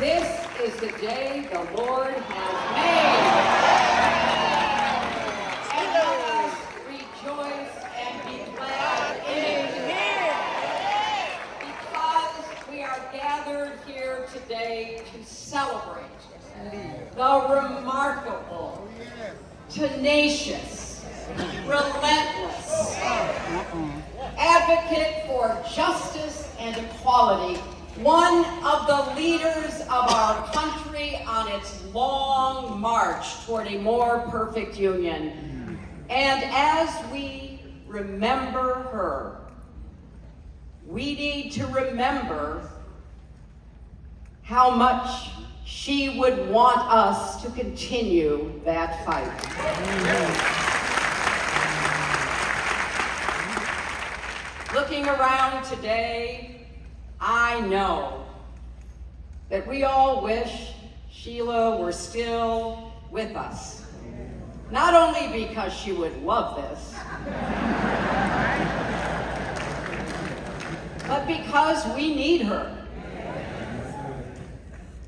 This is the day the Lord has made. And let us rejoice and be glad in it. Because we are gathered here today to celebrate the remarkable, tenacious, relentless advocate for justice and equality, one of the leaders of our country on its long march toward a more perfect union. And as we remember her, we need to remember how much she would want us to continue that fight. Looking around today, I know that we all wish Sheila were still with us. Not only because she would love this, but because we need her.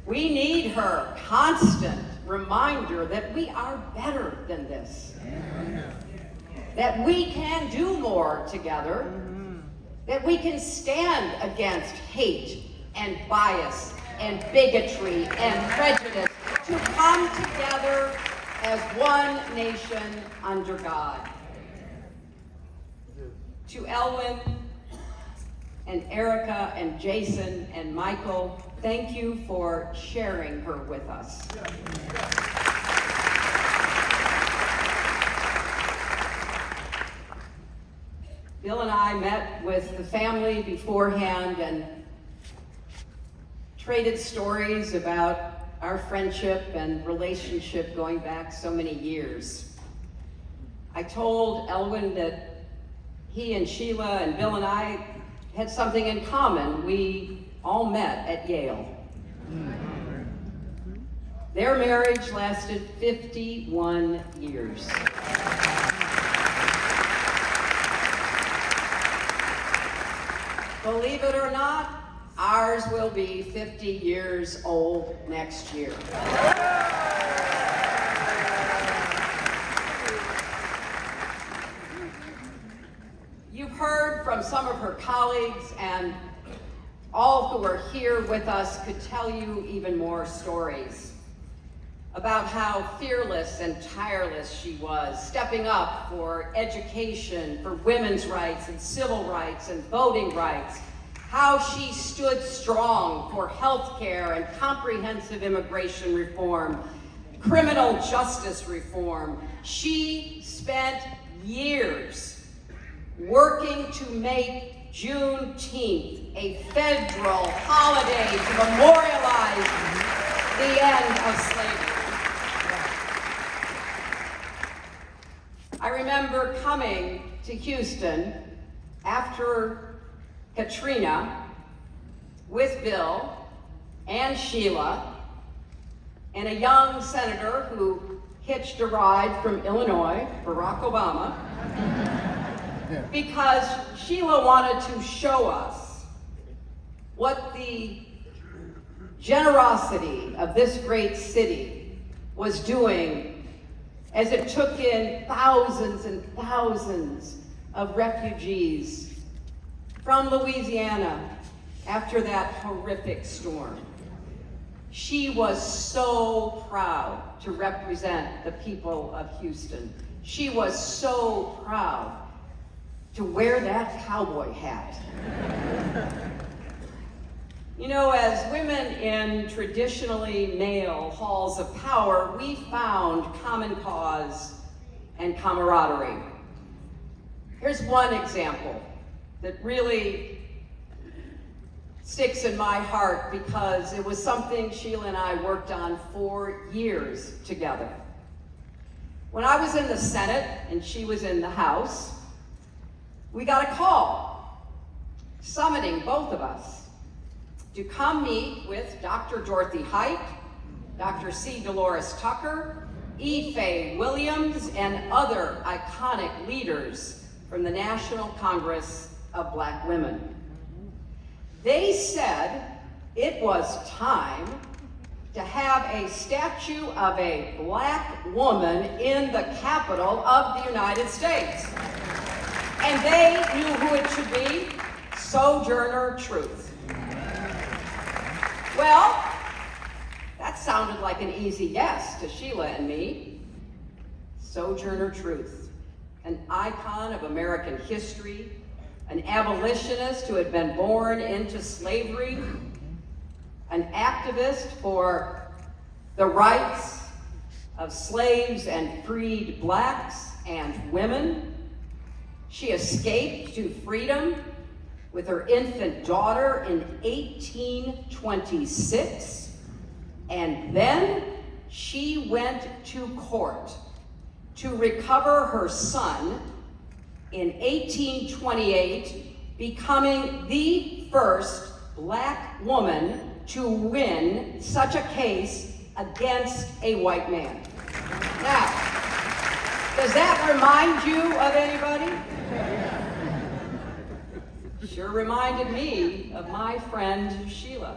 We need her constant reminder that we are better than this, that we can do more together, that we can stand against hate and bias and bigotry and prejudice, to come together as one nation under God. To Elwyn and Erica and Jason and Michael, thank you for sharing her with us. Bill and I met with the family beforehand and traded stories about our friendship and relationship going back so many years. I told Elwyn that he and Sheila and Bill and I had something in common. We all met at Yale. Their marriage lasted 51 years. Believe it or not, ours will be 50 years old next year. You've heard from some of her colleagues, and all who are here with us could tell you even more stories about how fearless and tireless she was, stepping up for education, for women's rights and civil rights and voting rights, how she stood strong for health care and comprehensive immigration reform, criminal justice reform. She spent years working to make Juneteenth a federal holiday to memorialize the end of slavery. I remember coming to Houston after Katrina with Bill and Sheila and a young senator who hitched a ride from Illinois, Barack Obama, because Sheila wanted to show us what the generosity of this great city was doing as it took in thousands and thousands of refugees from Louisiana after that horrific storm. She was so proud to represent the people of Houston. She was so proud to wear that cowboy hat. You know, as women in traditionally male halls of power, we found common cause and camaraderie. Here's one example that really sticks in my heart because it was something Sheila and I worked on for years together. When I was in the Senate and she was in the House, we got a call summoning both of us to come meet with Dr. Dorothy Height, Dr. C. Dolores Tucker, E. Faye Williams, and other iconic leaders from the National Congress of Black Women. They said it was time to have a statue of a black woman in the Capitol of the United States. And they knew who it should be: Sojourner Truth. Well, that sounded like an easy yes to Sheila and me. Sojourner Truth, an icon of American history, an abolitionist who had been born into slavery, an activist for the rights of slaves and freed blacks and women. She escaped to freedom with her infant daughter in 1826, and then she went to court to recover her son in 1828, becoming the first black woman to win such a case against a white man. Now, does that remind you of anybody? Sure reminded me of my friend Sheila.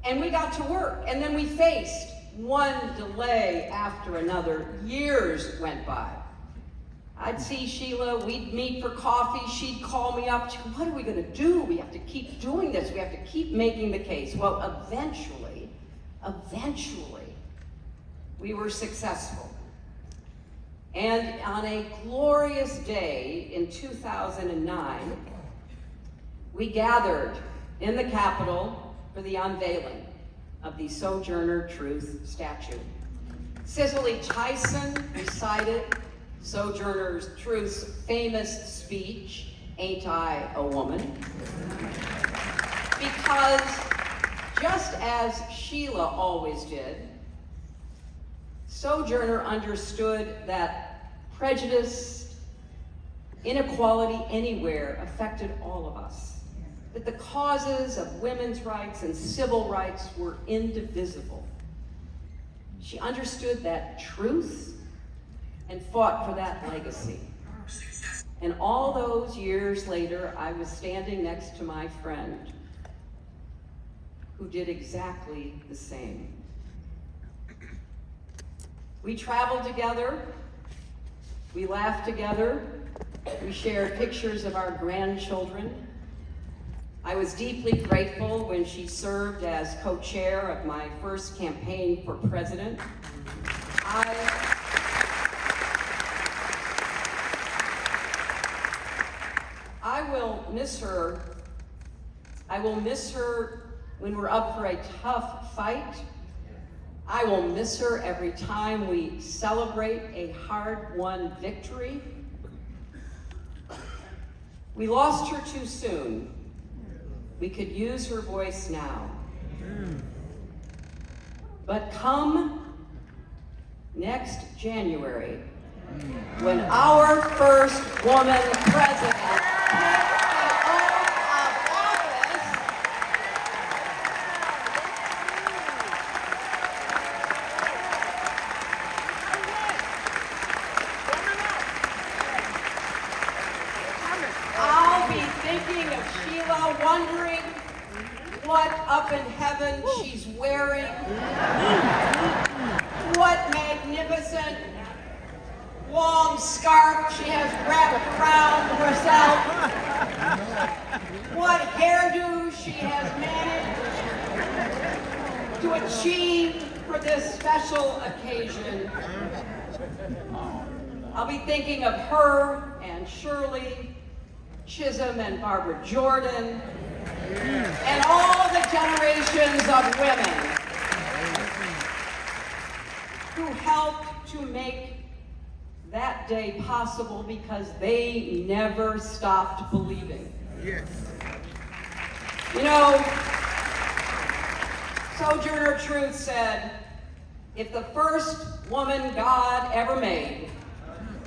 And we got to work, and then we faced one delay after another. Years went by. I'd see Sheila, we'd meet for coffee, she'd call me up, she'd go, what are we gonna do? We have to keep doing this, we have to keep making the case. Well, eventually, we were successful. And on a glorious day in 2009, we gathered in the Capitol for the unveiling of the Sojourner Truth statue. Cicely Tyson recited Sojourner Truth's famous speech, "Ain't I a Woman?" Because just as Sheila always did, Sojourner understood that prejudice, inequality anywhere affected all of us, that the causes of women's rights and civil rights were indivisible. She understood that truth and fought for that legacy. And all those years later, I was standing next to my friend who did exactly the same. We traveled together, we laughed together, we shared pictures of our grandchildren. I was deeply grateful when she served as co-chair of my first campaign for president. I will miss her. I will miss her when we're up for a tough fight. I will miss her every time we celebrate a hard-won victory. We lost her too soon. We could use her voice now. But come next January, when our first woman president takes the oath of office, I'll be thinking of Sheila, wondering what up in heaven she's wearing, what magnificent long scarf she has wrapped around herself, what hairdo she has managed to achieve for this special occasion. I'll be thinking of her and Shirley Chisholm and Barbara Jordan and all the generations of women who helped to make that day possible because they never stopped believing. Yes. You know, Sojourner Truth said, if the first woman God ever made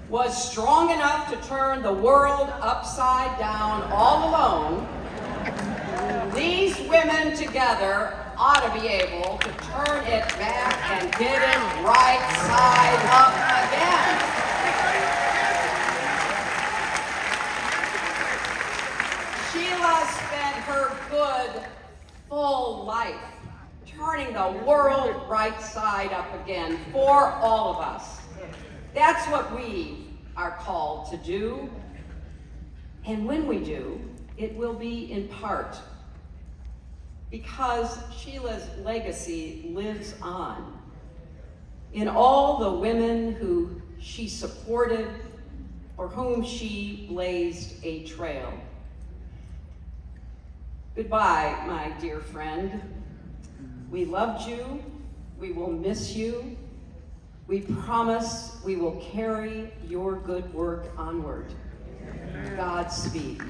was strong enough to turn the world upside down all alone, these women together ought to be able to turn it back and get it right side up again. Sheila spent her good, full life turning the world right side up again for all of us. That's what we are called to do. And when we do, it will be in part because Sheila's legacy lives on in all the women who she supported, for whom she blazed a trail. Goodbye, my dear friend. We loved you. We will miss you. We promise we will carry your good work onward. Godspeed.